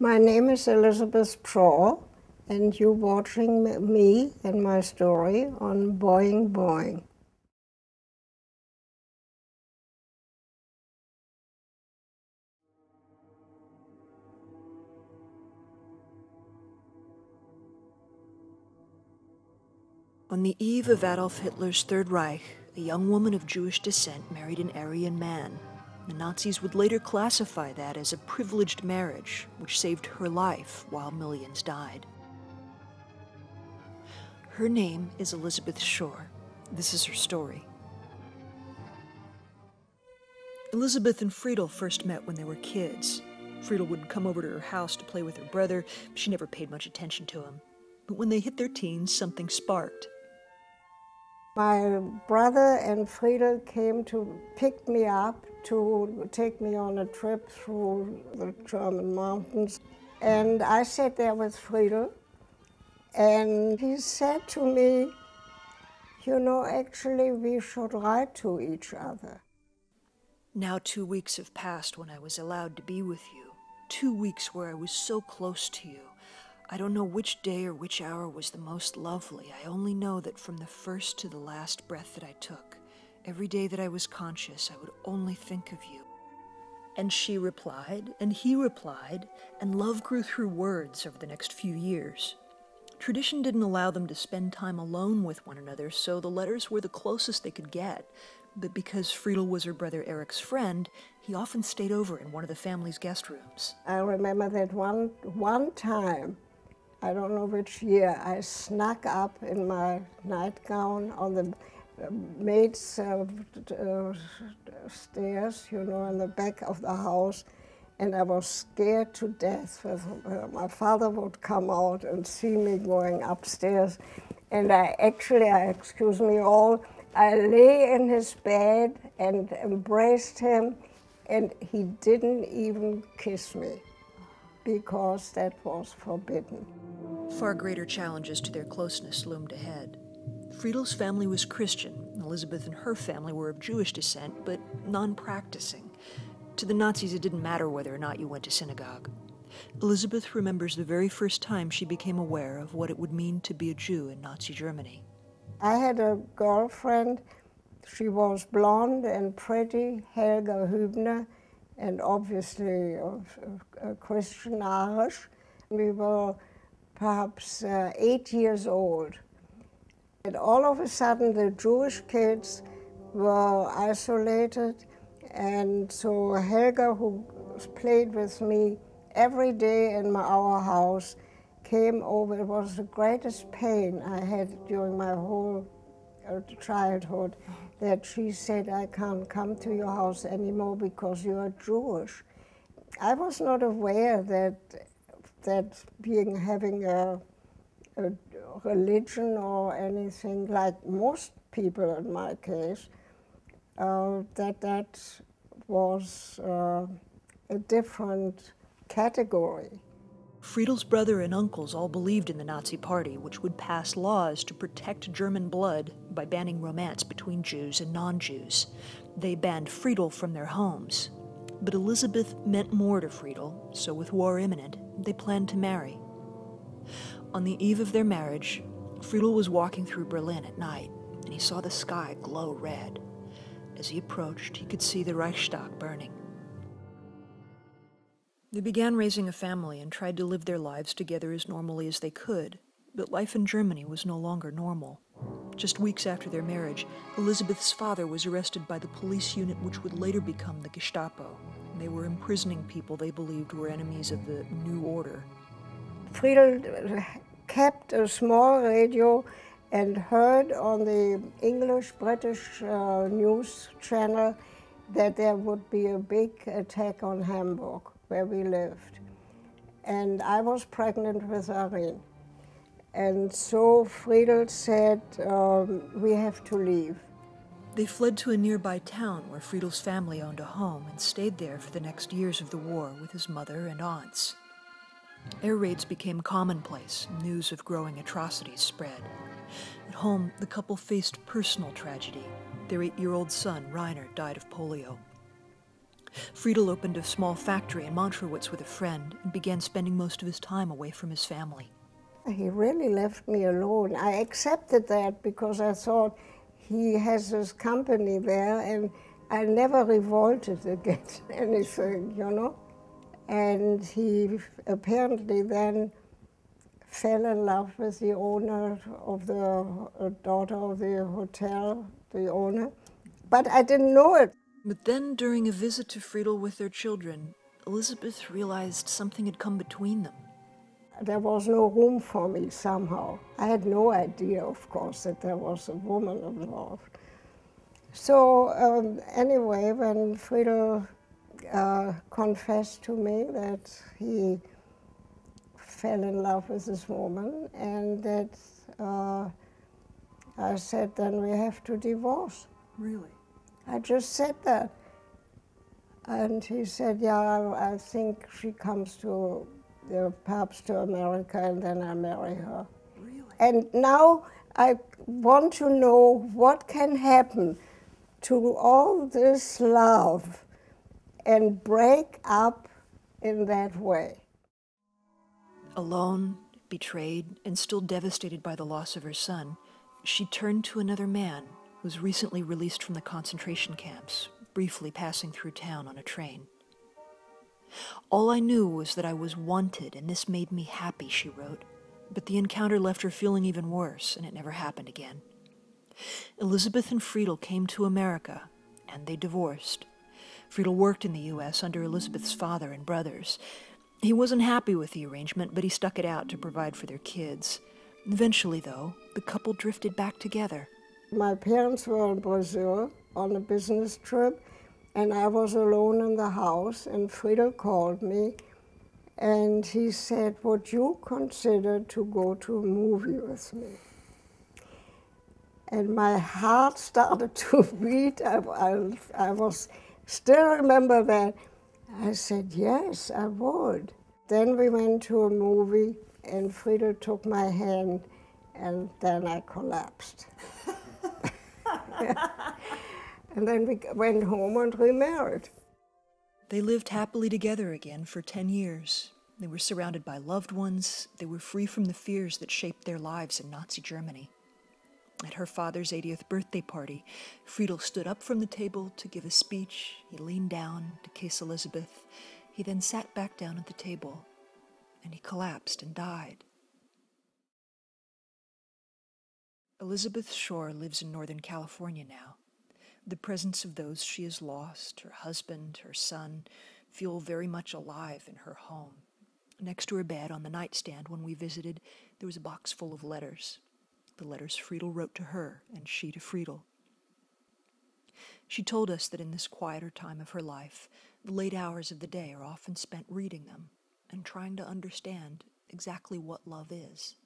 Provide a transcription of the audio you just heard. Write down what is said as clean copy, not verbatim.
My name is Elizabeth Shaw, and you're watching me and my story on Boing Boing. On the eve of Adolf Hitler's Third Reich, a young woman of Jewish descent married an Aryan man. The Nazis would later classify that as a privileged marriage, which saved her life while millions died. Her name is Elizabeth Shaw. This is her story. Elizabeth and Friedel first met when they were kids. Friedel would come over to her house to play with her brother. She never paid much attention to him. But when they hit their teens, something sparked. My brother and Friedel came to pick me up to take me on a trip through the German mountains. And I sat there with Friedel, and he said to me, you know, actually we should write to each other. Now 2 weeks have passed when I was allowed to be with you. 2 weeks where I was so close to you. I don't know which day or which hour was the most lovely. I only know that from the first to the last breath that I took, every day that I was conscious, I would only think of you. And she replied, and he replied, and love grew through words over the next few years. Tradition didn't allow them to spend time alone with one another, so the letters were the closest they could get. But because Friedel was her brother Eric's friend, he often stayed over in one of the family's guest rooms. I remember that one time, I don't know which year, I snuck up in my nightgown on the maid's stairs, you know, in the back of the house, and I was scared to death. My father would come out and see me going upstairs, and excuse me all, I lay in his bed and embraced him, and he didn't even kiss me, because that was forbidden. Far greater challenges to their closeness loomed ahead. Friedel's family was Christian. Elizabeth and her family were of Jewish descent, but non-practicing. To the Nazis, it didn't matter whether or not you went to synagogue. Elizabeth remembers the very first time she became aware of what it would mean to be a Jew in Nazi Germany. I had a girlfriend. She was blonde and pretty, Helga Hübner, and obviously a Christian Irish. We were perhaps 8 years old. And all of a sudden, the Jewish kids were isolated, and so Helga, who played with me every day in our house, came over. It was the greatest pain I had during my whole childhood, that she said, I can't come to your house anymore because you are Jewish. I was not aware that having a religion or anything, like most people in my case, that was a different category. Friedel's brother and uncles all believed in the Nazi Party, which would pass laws to protect German blood by banning romance between Jews and non-Jews. They banned Friedel from their homes. But Elizabeth meant more to Friedel, so with war imminent, they planned to marry. On the eve of their marriage, Friedel was walking through Berlin at night, and he saw the sky glow red. As he approached, he could see the Reichstag burning. They began raising a family and tried to live their lives together as normally as they could, but life in Germany was no longer normal. Just weeks after their marriage, Elizabeth's father was arrested by the police unit which would later become the Gestapo. They were imprisoning people they believed were enemies of the New Order. Friedel kept a small radio and heard on the English-British news channel that there would be a big attack on Hamburg, where we lived. And I was pregnant with Irene. And so Friedel said, we have to leave. They fled to a nearby town where Friedel's family owned a home and stayed there for the next years of the war with his mother and aunts. Air raids became commonplace, and news of growing atrocities spread. At home, the couple faced personal tragedy. Their 8-year-old son, Rainer, died of polio. Friedel opened a small factory in Montrowitz with a friend and began spending most of his time away from his family. He really left me alone. I accepted that because I thought he has this company there, and I never revolted against anything, you know. And he apparently then fell in love with the owner of the daughter of the hotel, the owner. But I didn't know it. But then, during a visit to Friedel with their children, Elizabeth realized something had come between them. There was no room for me somehow. I had no idea, of course, that there was a woman involved. So anyway, when Friedel confessed to me that he fell in love with this woman, and that I said, then we have to divorce. Really? I just said that. And he said, yeah, I think she comes to, perhaps to America, and then I marry her. Really? And now I want to know what can happen to all this love and break up in that way. Alone, betrayed, and still devastated by the loss of her son, she turned to another man who was recently released from the concentration camps, briefly passing through town on a train. All I knew was that I was wanted, and this made me happy, she wrote. But the encounter left her feeling even worse, and it never happened again. Elizabeth and Friedel came to America, and they divorced. Friedel worked in the U.S. under Elizabeth's father and brothers. He wasn't happy with the arrangement, but he stuck it out to provide for their kids. Eventually, though, the couple drifted back together. My parents were in Brazil on a business trip, and I was alone in the house, and Friedel called me, and he said, would you consider to go to a movie with me? And my heart started to beat. I was still remember that. I said, yes, I would. Then we went to a movie, and Friedel took my hand, and then I collapsed. And then we went home and remarried. They lived happily together again for 10 years. They were surrounded by loved ones. They were free from the fears that shaped their lives in Nazi Germany. At her father's 80th birthday party, Friedel stood up from the table to give a speech. He leaned down to kiss Elizabeth. He then sat back down at the table, and he collapsed and died. Elizabeth Shore lives in Northern California now. The presence of those she has lost, her husband, her son, feel very much alive in her home. Next to her bed on the nightstand when we visited, there was a box full of letters. The letters Friedel wrote to her and she to Friedel. She told us that in this quieter time of her life, the late hours of the day are often spent reading them and trying to understand exactly what love is.